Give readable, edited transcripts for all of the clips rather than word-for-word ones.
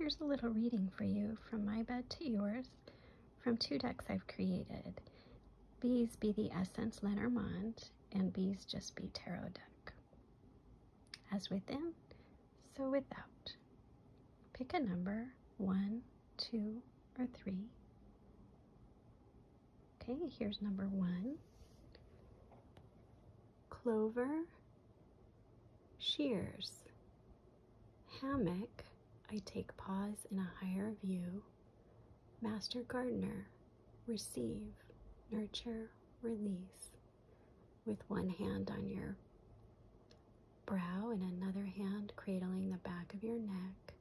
here's a little reading for you from my bed to yours from 2 decks I've created. Bees be the Essence Lenormand, and Bees just be Tarot deck. As within, so without. Pick a number, 1, 2, or 3. Okay, here's number 1. Clover, shears, hammock, I take pause in a higher view. Master gardener, receive, nurture, release. With one hand on your brow and another hand cradling the back of your neck,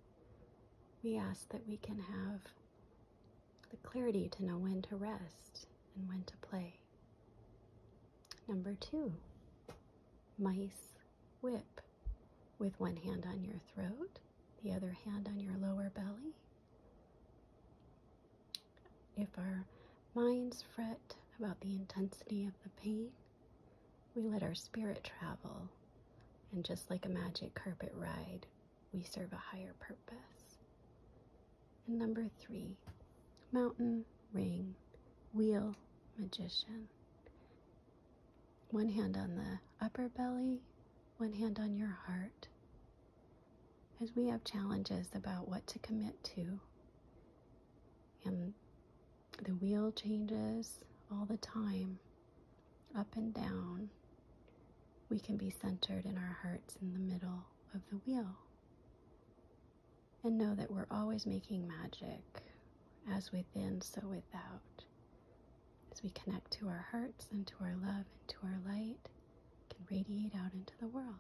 we ask that we can have the clarity to know when to rest and when to play. Number 2, mice whip, with one hand on your throat, the other hand on your lower belly. If our minds fret about the intensity of the pain, we let our spirit travel, and just like a magic carpet ride, we serve a higher purpose. And number 3, mountain, ring, wheel, magician. One hand on the upper belly, one hand on your heart. As we have challenges about what to commit to, and the wheel changes all the time, up and down, we can be centered in our hearts in the middle of the wheel. And know that we're always making magic, as within, so without. As we connect to our hearts and to our love and to our light, can radiate out into the world.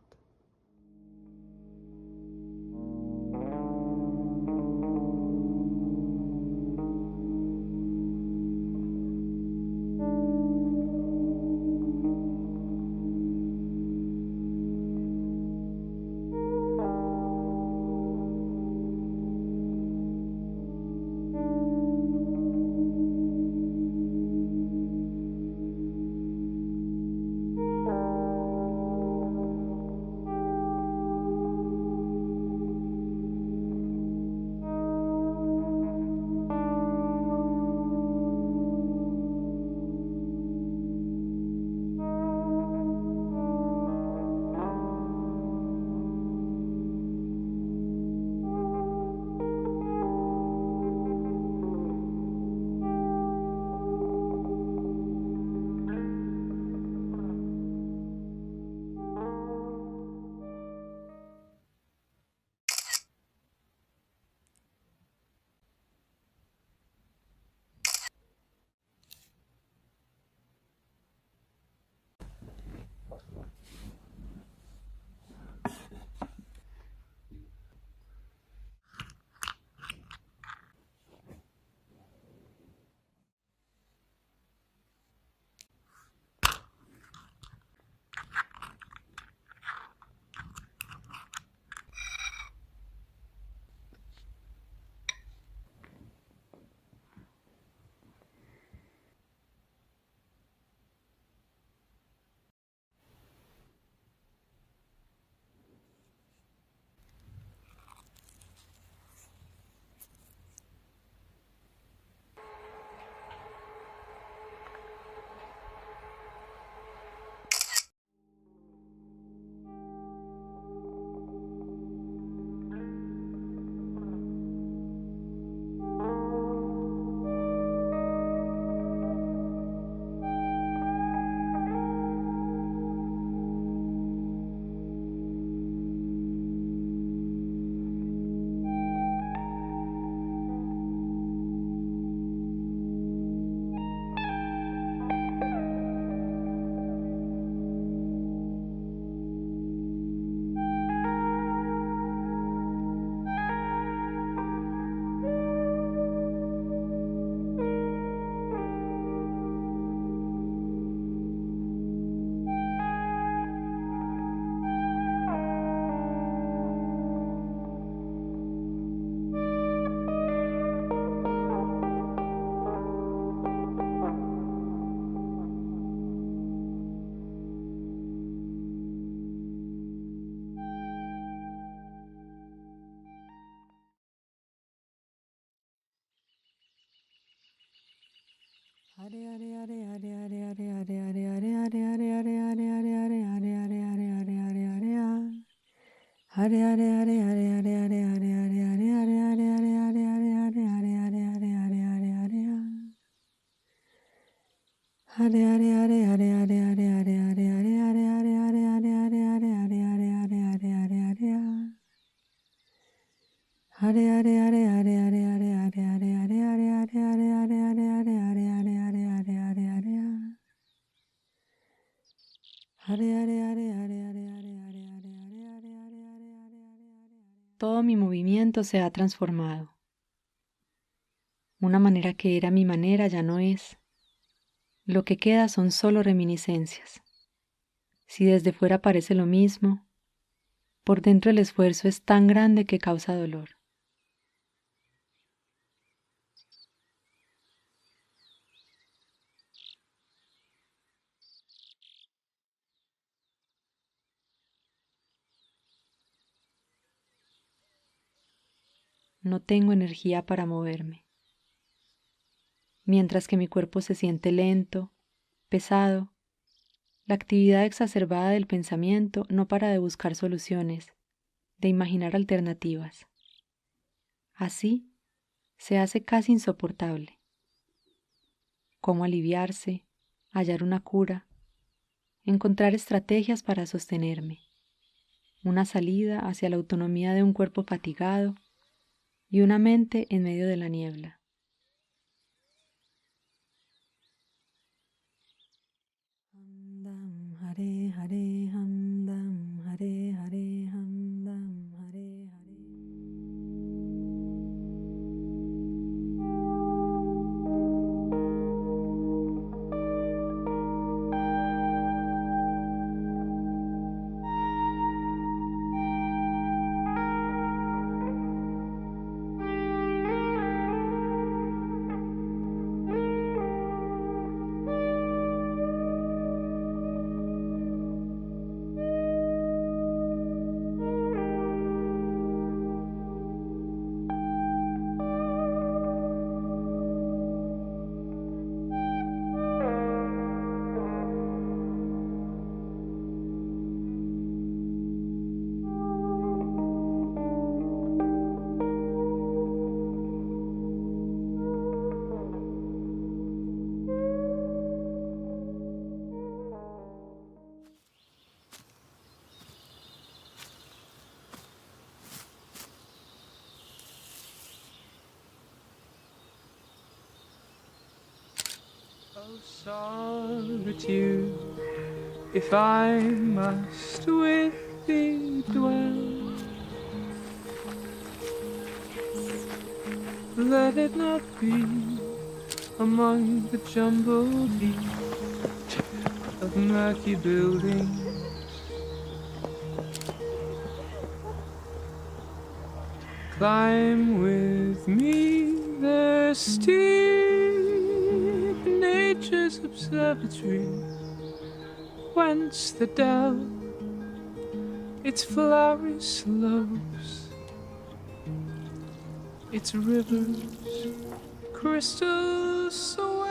Todo mi movimiento se ha transformado. Una manera que era mi manera ya no es. Lo que queda son solo reminiscencias. Si desde fuera parece lo mismo, por dentro el esfuerzo es tan grande que causa dolor. No tengo energía para moverme. Mientras que mi cuerpo se siente lento, pesado, la actividad exacerbada del pensamiento no para de buscar soluciones, de imaginar alternativas. Así, se hace casi insoportable. Cómo aliviarse, hallar una cura, encontrar estrategias para sostenerme, una salida hacia la autonomía de un cuerpo fatigado y una mente en medio de la niebla. Oh, solitude, if I must with thee dwell, let it not be among the jumbled heap of murky buildings. Climb with me the steep nature's observatory, whence the dell its flowery slopes, its rivers crystal swell.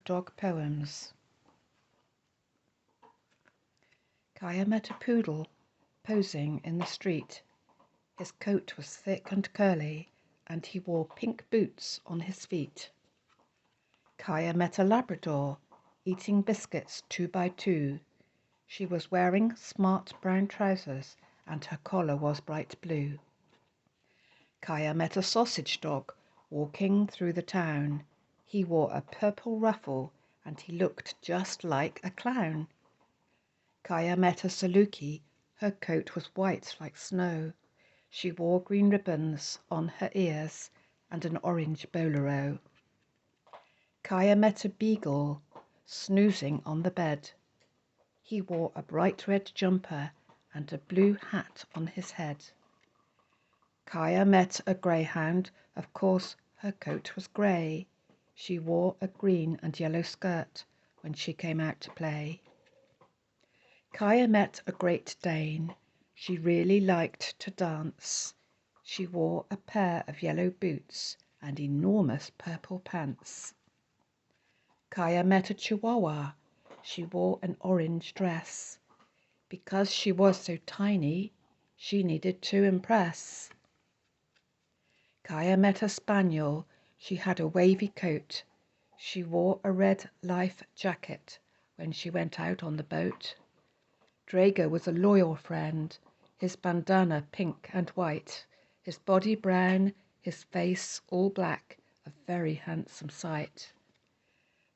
Dog Poems. Kaya met a poodle posing in the street. His coat was thick and curly, and he wore pink boots on his feet. Kaya met a Labrador eating biscuits 2 by 2. She was wearing smart brown trousers, and her collar was bright blue. Kaya met a sausage dog walking through the town. He wore a purple ruffle, and he looked just like a clown. Kaya met a Saluki. Her coat was white like snow. She wore green ribbons on her ears and an orange bolero. Kaya met a beagle snoozing on the bed. He wore a bright red jumper and a blue hat on his head. Kaya met a greyhound. Of course, her coat was grey. She wore a green and yellow skirt when she came out to play. Kaya met a Great Dane. She really liked to dance. She wore a pair of yellow boots and enormous purple pants. Kaya met a Chihuahua. She wore an orange dress. Because she was so tiny, she needed to impress. Kaya met a Spaniel. She had a wavy coat. She wore a red life jacket when she went out on the boat. Drago was a loyal friend, his bandana pink and white, his body brown, his face all black, a very handsome sight.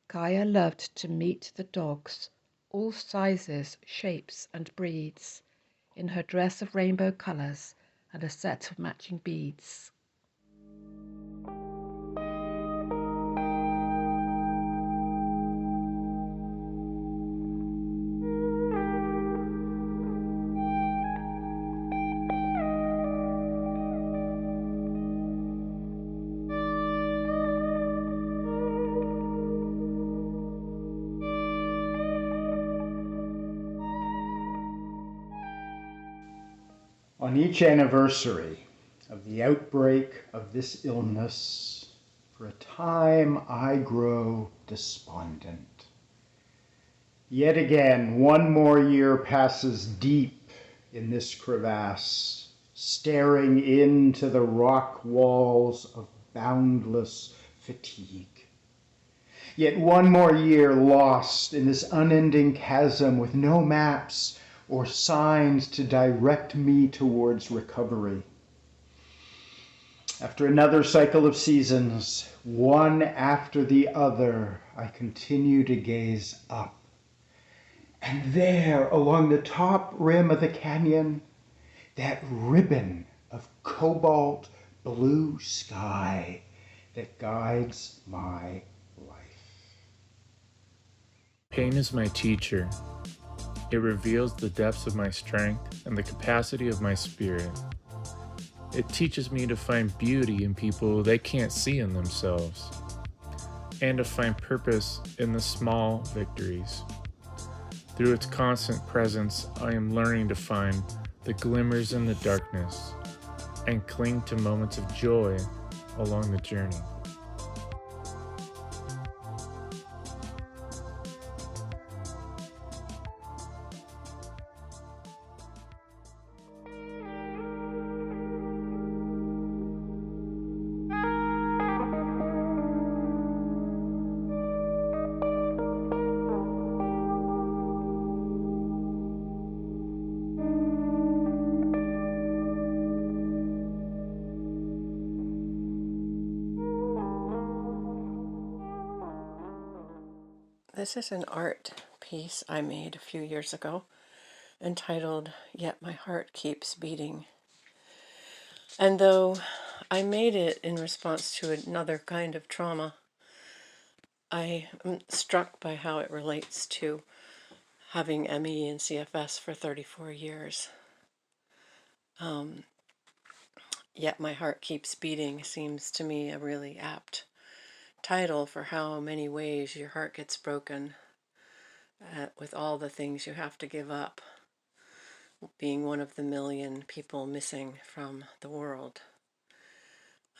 Kaya loved to meet the dogs, all sizes, shapes and breeds, in her dress of rainbow colours and a set of matching beads. On each anniversary of the outbreak of this illness, for a time I grow despondent. Yet again, one more year passes deep in this crevasse, staring into the rock walls of boundless fatigue. Yet one more year lost in this unending chasm with no maps or signs to direct me towards recovery. After another cycle of seasons, one after the other, I continue to gaze up. And there, along the top rim of the canyon, that ribbon of cobalt blue sky that guides my life. Pain is my teacher. It reveals the depths of my strength and the capacity of my spirit. It teaches me to find beauty in people they can't see in themselves, and to find purpose in the small victories. Through its constant presence, I am learning to find the glimmers in the darkness and cling to moments of joy along the journey. This is an art piece I made a few years ago entitled Yet My Heart Keeps Beating. And though I made it in response to another kind of trauma, I am struck by how it relates to having ME and CFS for 34 years. Yet My Heart Keeps Beating seems to me a really apt title for how many ways your heart gets broken with all the things you have to give up, being one of the million people missing from the world,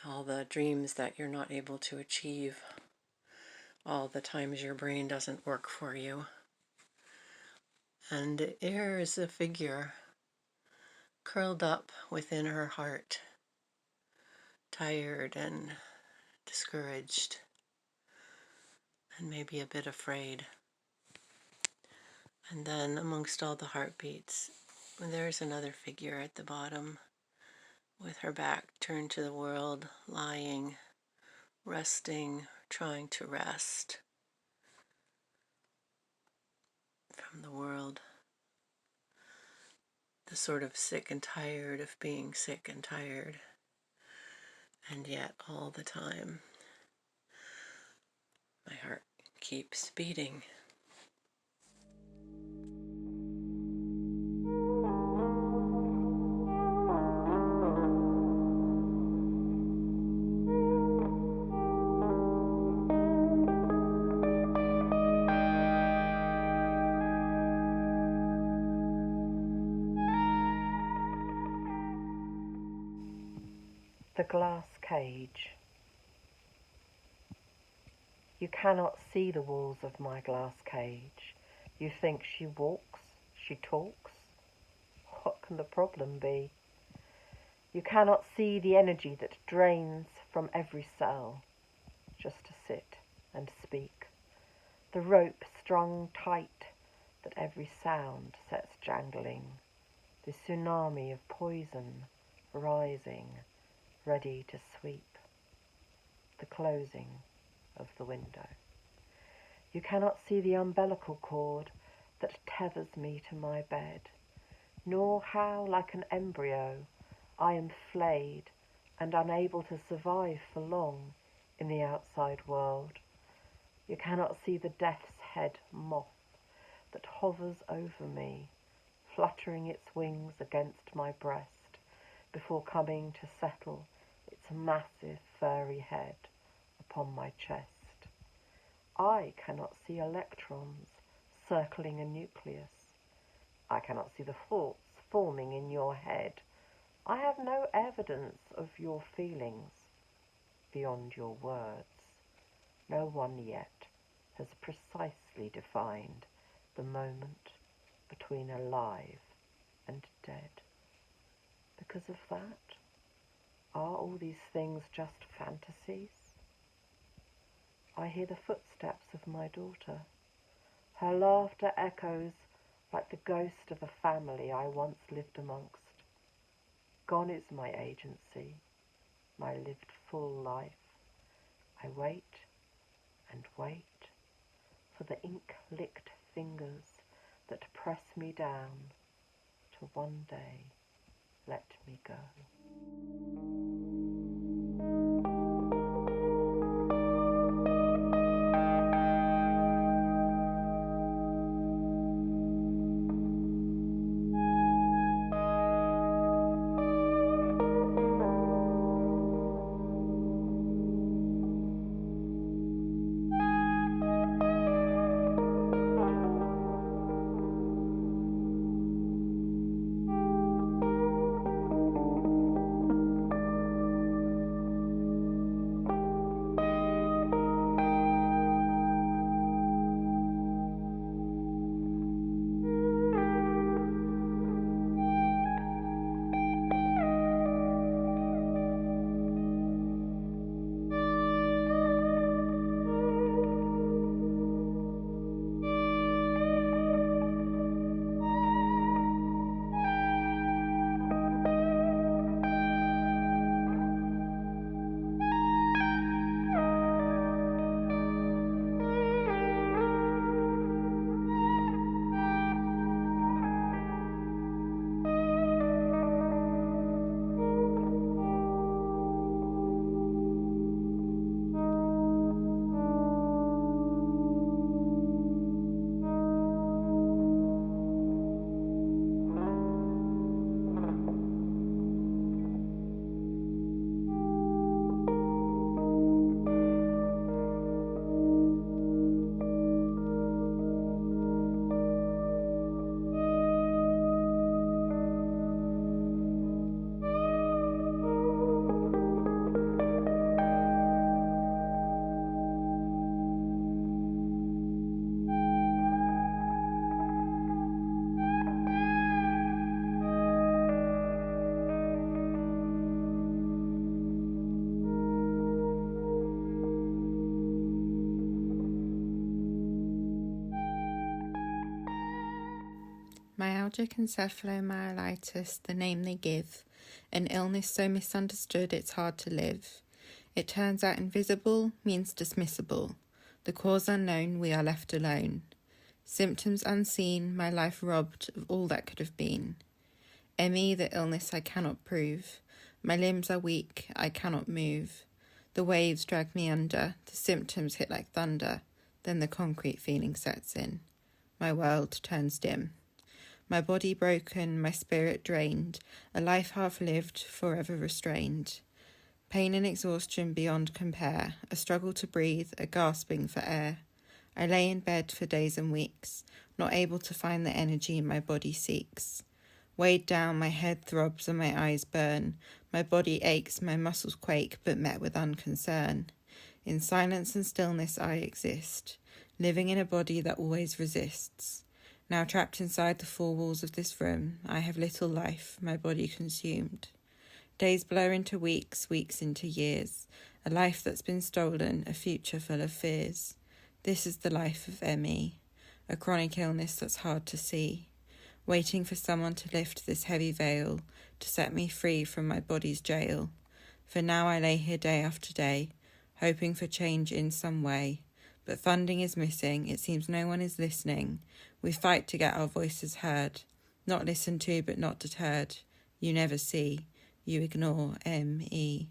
all the dreams that you're not able to achieve, all the times your brain doesn't work for you. And there is a figure curled up within her heart, tired and discouraged, and maybe a bit afraid. And then amongst all the heartbeats, there's another figure at the bottom with her back turned to the world, lying, resting, trying to rest from the world. The sort of sick and tired of being sick and tired. And yet all the time, my heart keeps beating. The glass cage. You cannot see the walls of my glass cage. You think she walks, she talks. What can the problem be? You cannot see the energy that drains from every cell, just to sit and speak. The rope strung tight that every sound sets jangling. The tsunami of poison rising, ready to sweep. The closing of the window. You cannot see the umbilical cord that tethers me to my bed, nor how, like an embryo, I am flayed and unable to survive for long in the outside world. You cannot see the death's head moth that hovers over me, fluttering its wings against my breast before coming to settle its massive furry head upon my chest. I cannot see electrons circling a nucleus. I cannot see the thoughts forming in your head. I have no evidence of your feelings beyond your words. No one yet has precisely defined the moment between alive and dead. Because of that, are all these things just fantasies? I hear the footsteps of my daughter. Her laughter echoes like the ghost of a family I once lived amongst. Gone is my agency, my lived full life. I wait and wait for the ink-licked fingers that press me down to one day let me go. Myalgic encephalomyelitis, the name they give, an illness so misunderstood it's hard to live. It turns out invisible means dismissible. The cause unknown, we are left alone. Symptoms unseen, my life robbed of all that could have been. ME, the illness I cannot prove. My limbs are weak, I cannot move. The waves drag me under, the symptoms hit like thunder, then the concrete feeling sets in. My world turns dim. My body broken, my spirit drained, a life half lived, forever restrained. Pain and exhaustion beyond compare, a struggle to breathe, a gasping for air. I lay in bed for days and weeks, not able to find the energy my body seeks. Weighed down, my head throbs and my eyes burn. My body aches, my muscles quake, but met with unconcern. In silence and stillness I exist, living in a body that always resists. Now trapped inside the four walls of this room, I have little life, my body consumed. Days blur into weeks, weeks into years. A life that's been stolen, a future full of fears. This is the life of ME, a chronic illness that's hard to see. Waiting for someone to lift this heavy veil, to set me free from my body's jail. For now I lay here day after day, hoping for change in some way. But funding is missing, it seems no one is listening. We fight to get our voices heard. Not listened to, but not deterred. You never see, you ignore ME.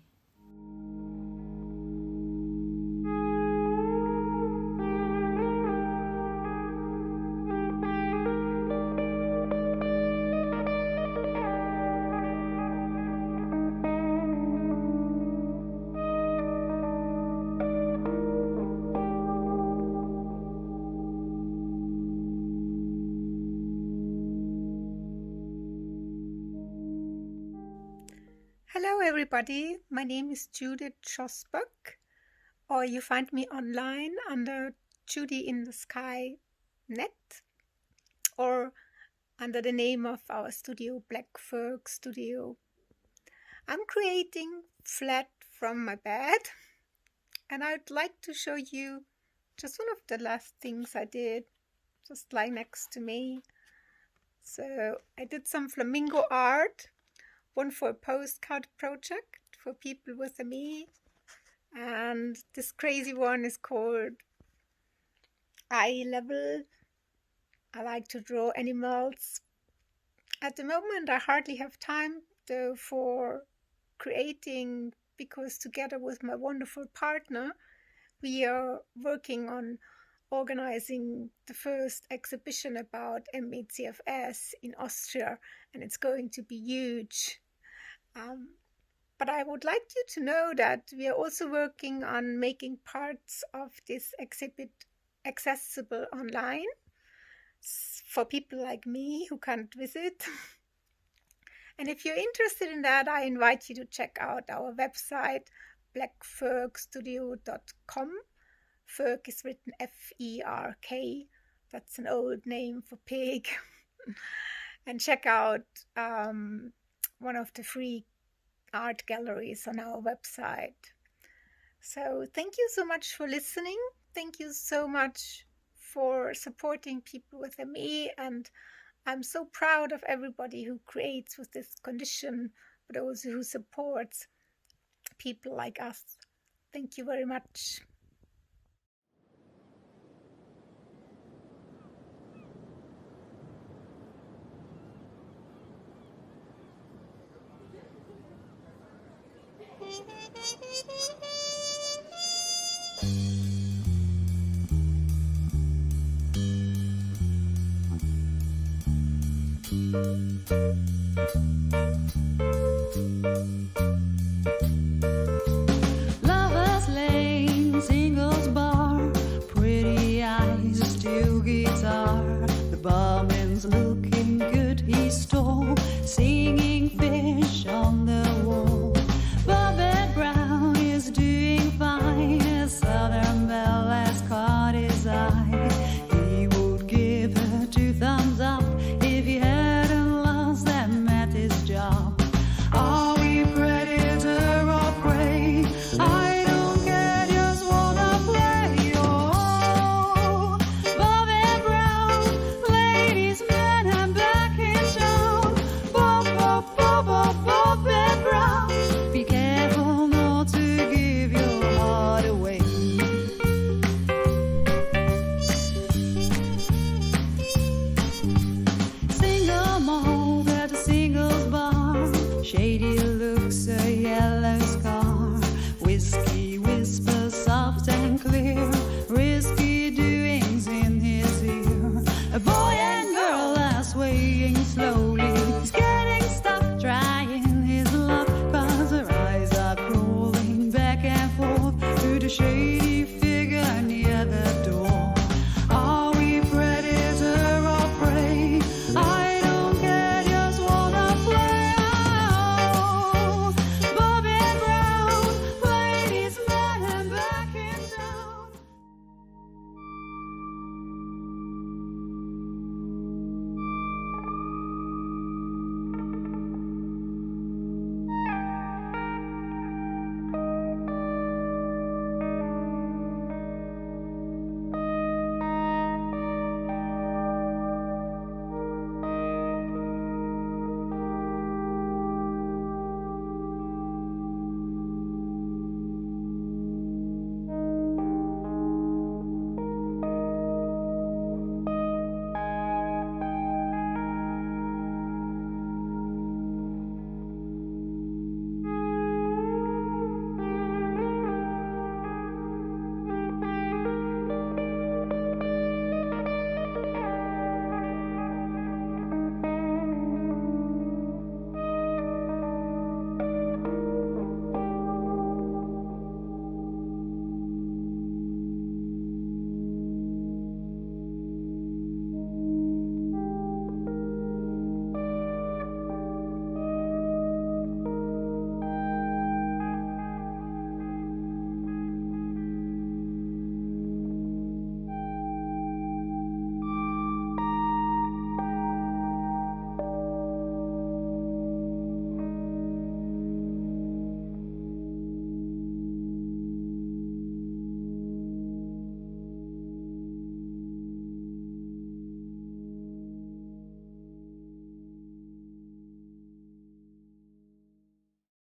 Hello everybody, my name is Judith Schosböck, or you find me online under Judy in the Sky net, or under the name of our studio, Black Ferg Studio. I'm creating flat from my bed, and I'd like to show you just one of the last things I did, just lying next to me. So I did some flamingo art, one for a postcard project for people with ME, and this crazy one is called Eye Level. I like to draw animals. At the moment I hardly have time though for creating, because together with my wonderful partner we are working on organizing the first exhibition about ME/CFS in Austria, and it's going to be huge. But I would like you to know that we are also working on making parts of this exhibit accessible online for people like me who can't visit. And if you're interested in that, I invite you to check out our website, blackfergstudio.com. Ferg is written F-E-R-K. That's an old name for pig. And check out one of the free art galleries on our website. So thank you so much for listening. Thank you so much for supporting people with ME, and I'm so proud of everybody who creates with this condition, but also who supports people like us. Thank you very much. Thank you.